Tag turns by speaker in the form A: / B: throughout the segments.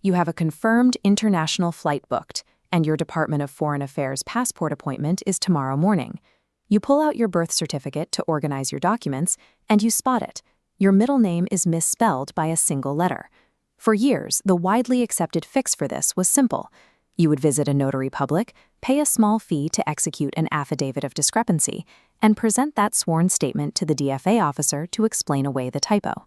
A: You have a confirmed international flight booked, and your Department of Foreign Affairs passport appointment is tomorrow morning. You pull out your birth certificate to organize your documents, and you spot it. Your middle name is misspelled by a single letter. For years, the widely accepted fix for this was simple. You would visit a notary public, pay a small fee to execute an Affidavit of Discrepancy, and present that sworn statement to the DFA officer to explain away the typo.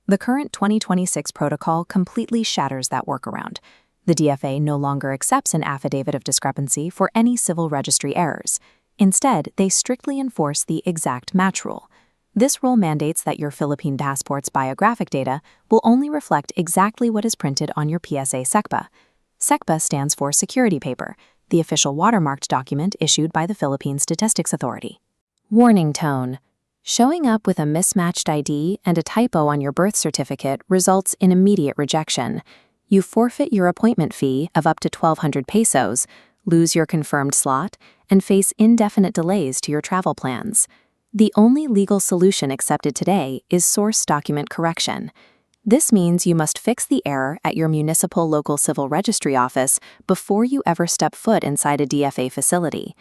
A: The current 2026 protocol completely shatters that workaround. The DFA no longer accepts an Affidavit of Discrepancy for any civil registry errors. Instead, they strictly enforce the exact match rule. This rule mandates that your Philippine passport's biographic data will only reflect exactly what is printed on your PSA SECPA. SECPA stands for Security Paper, the official watermarked document issued by the Philippine Statistics Authority. Warning tone. Showing up with a mismatched ID and a typo on your birth certificate results in immediate rejection. You forfeit your appointment fee of up to 1,200 pesos, lose your confirmed slot, and face indefinite delays to your travel plans. The only legal solution accepted today is source document correction. This means you must fix the error at your municipal local civil registry office before you ever step foot inside a DFA facility.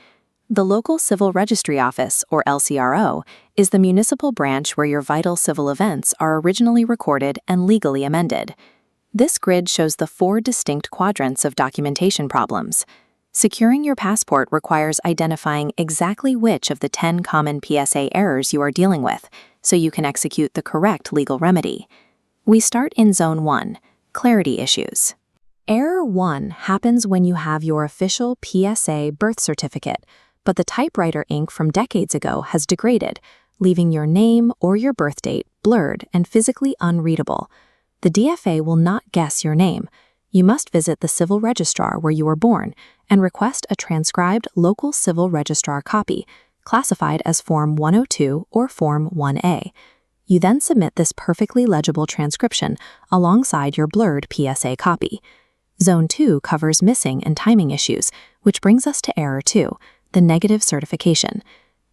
A: The local civil registry office, or LCRO, is the municipal branch where your vital civil events are originally recorded and legally amended. This grid shows the 4 distinct quadrants of documentation problems. Securing your passport requires identifying exactly which of the 10 common PSA errors you are dealing with, so you can execute the correct legal remedy. We start in Zone 1, Clarity Issues. Error 1 happens when you have your official PSA birth certificate, but the typewriter ink from decades ago has degraded, leaving your name or your birth date blurred and physically unreadable. The DFA will not guess your name. You must visit the civil registrar where you were born and request a transcribed local civil registrar copy, classified as Form 102 or Form 1A. You then submit this perfectly legible transcription alongside your blurred PSA copy. Zone 2 covers missing and timing issues, which brings us to Error 2, the negative certification.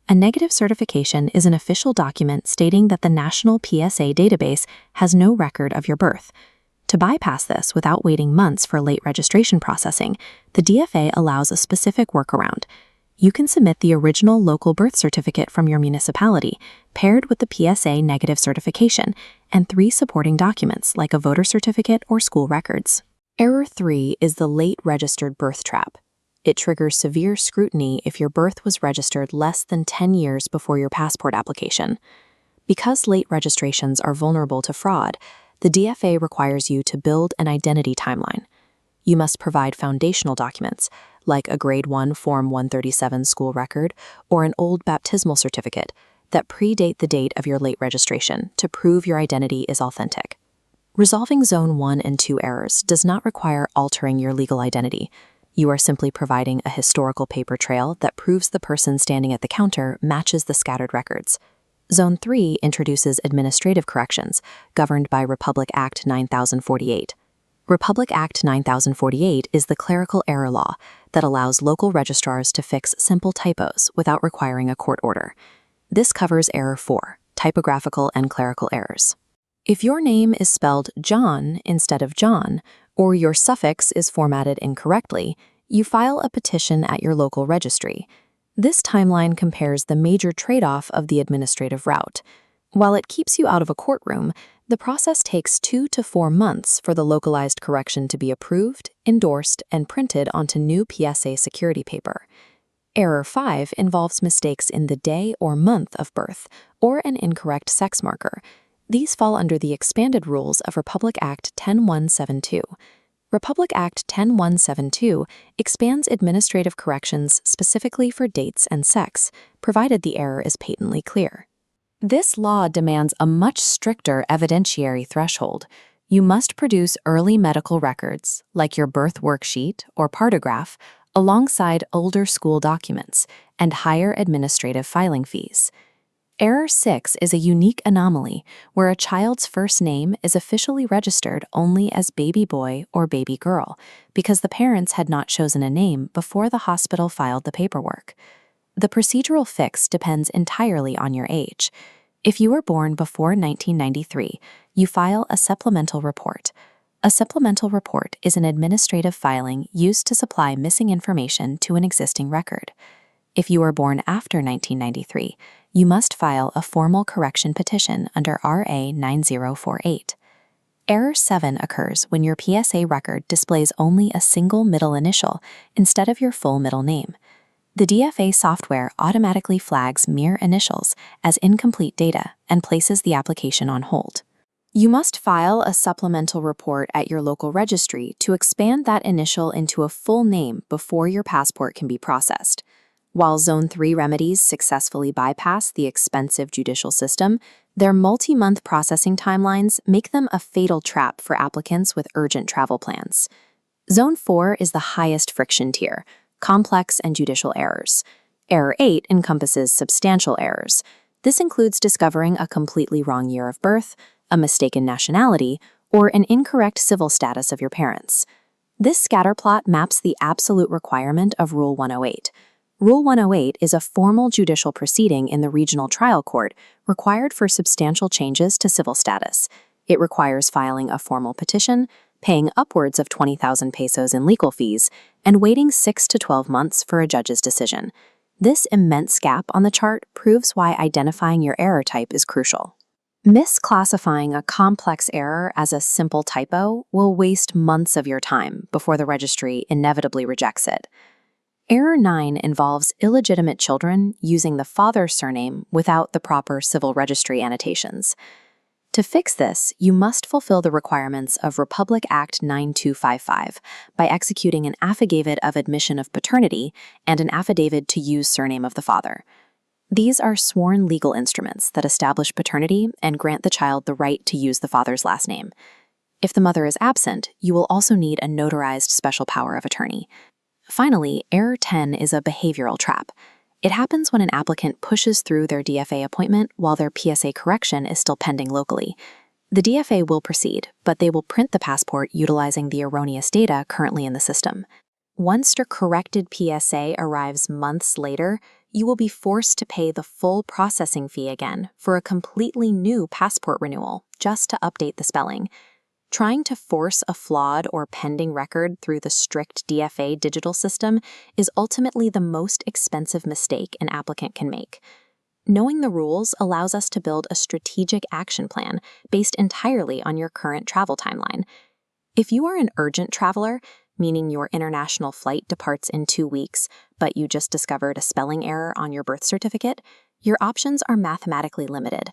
A: A negative certification is an official document stating that the National PSA database has no record of your birth. To bypass this without waiting months for late registration processing, the DFA allows a specific workaround. You can submit the original local birth certificate from your municipality, paired with the PSA negative certification, and 3 supporting documents like a voter certificate or school records. Error 3 is the late registered birth trap. It triggers severe scrutiny if your birth was registered less than 10 years before your passport application. Because late registrations are vulnerable to fraud, the DFA requires you to build an identity timeline. You must provide foundational documents, like a Grade 1 Form 137 school record or an old baptismal certificate, that predate the date of your late registration to prove your identity is authentic. Resolving Zone 1 and 2 errors does not require altering your legal identity. You are simply providing a historical paper trail that proves the person standing at the counter matches the scattered records. Zone 3 introduces administrative corrections, governed by Republic Act 9048. Republic Act 9048 is the clerical error law that allows local registrars to fix simple typos without requiring a court order. This covers Error 4, typographical and clerical errors. If your name is spelled John instead of John, or your suffix is formatted incorrectly, you file a petition at your local registry. This timeline compares the major trade-off of the administrative route. While it keeps you out of a courtroom, the process takes 2 to 4 months for the localized correction to be approved, endorsed, and printed onto new PSA security paper. Error 5 involves mistakes in the day or month of birth, or an incorrect sex marker. These fall under the expanded rules of Republic Act 10172. Republic Act 10172 expands administrative corrections specifically for dates and sex, provided the error is patently clear. This law demands a much stricter evidentiary threshold. You must produce early medical records, like your birth worksheet or partograph, alongside older school documents, and higher administrative filing fees. Error 6 is a unique anomaly where a child's first name is officially registered only as baby boy or baby girl because the parents had not chosen a name before the hospital filed the paperwork. The procedural fix depends entirely on your age. If you were born before 1993, you file a supplemental report. A supplemental report is an administrative filing used to supply missing information to an existing record. If you were born after 1993, you must file a formal correction petition under RA 9048. Error 7 occurs when your PSA record displays only a single middle initial instead of your full middle name. The DFA software automatically flags mere initials as incomplete data and places the application on hold. You must file a supplemental report at your local registry to expand that initial into a full name before your passport can be processed. While Zone 3 remedies successfully bypass the expensive judicial system, their multi-month processing timelines make them a fatal trap for applicants with urgent travel plans. Zone 4 is the highest friction tier, complex and judicial errors. Error 8 encompasses substantial errors. This includes discovering a completely wrong year of birth, a mistaken nationality, or an incorrect civil status of your parents. This scatterplot maps the absolute requirement of Rule 108. Rule 108 is a formal judicial proceeding in the regional trial court required for substantial changes to civil status. It requires filing a formal petition, paying upwards of 20,000 pesos in legal fees, and waiting 6 to 12 months for a judge's decision. This immense gap on the chart proves why identifying your error type is crucial. Misclassifying a complex error as a simple typo will waste months of your time before the registry inevitably rejects it. Error 9 involves illegitimate children using the father's surname without the proper civil registry annotations. To fix this, you must fulfill the requirements of Republic Act 9255 by executing an affidavit of admission of paternity and an affidavit to use surname of the father. These are sworn legal instruments that establish paternity and grant the child the right to use the father's last name. If the mother is absent, you will also need a notarized special power of attorney. Finally, Error 10 is a behavioral trap. It happens when an applicant pushes through their DFA appointment while their PSA correction is still pending locally. The DFA will proceed, but they will print the passport utilizing the erroneous data currently in the system. Once your corrected PSA arrives months later, you will be forced to pay the full processing fee again for a completely new passport renewal just to update the spelling. Trying to force a flawed or pending record through the strict DFA digital system is ultimately the most expensive mistake an applicant can make. Knowing the rules allows us to build a strategic action plan based entirely on your current travel timeline. If you are an urgent traveler, meaning your international flight departs in 2 weeks, but you just discovered a spelling error on your birth certificate, your options are mathematically limited.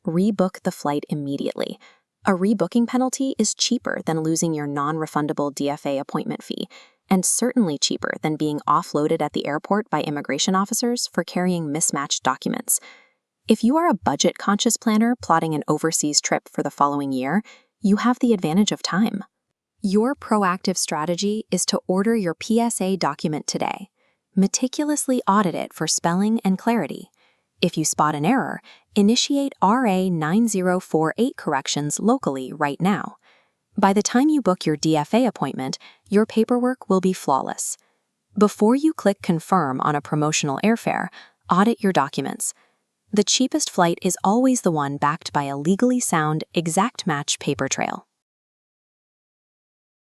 A: Rebook the flight immediately. A rebooking penalty is cheaper than losing your non-refundable DFA appointment fee, and certainly cheaper than being offloaded at the airport by immigration officers for carrying mismatched documents. If you are a budget-conscious planner plotting an overseas trip for the following year, you have the advantage of time. Your proactive strategy is to order your PSA document today. Meticulously audit it for spelling and clarity. If you spot an error, initiate RA 9048 corrections locally right now. By the time you book your DFA appointment, your paperwork will be flawless. Before you click Confirm on a promotional airfare, audit your documents. The cheapest flight is always the one backed by a legally sound, exact match paper trail.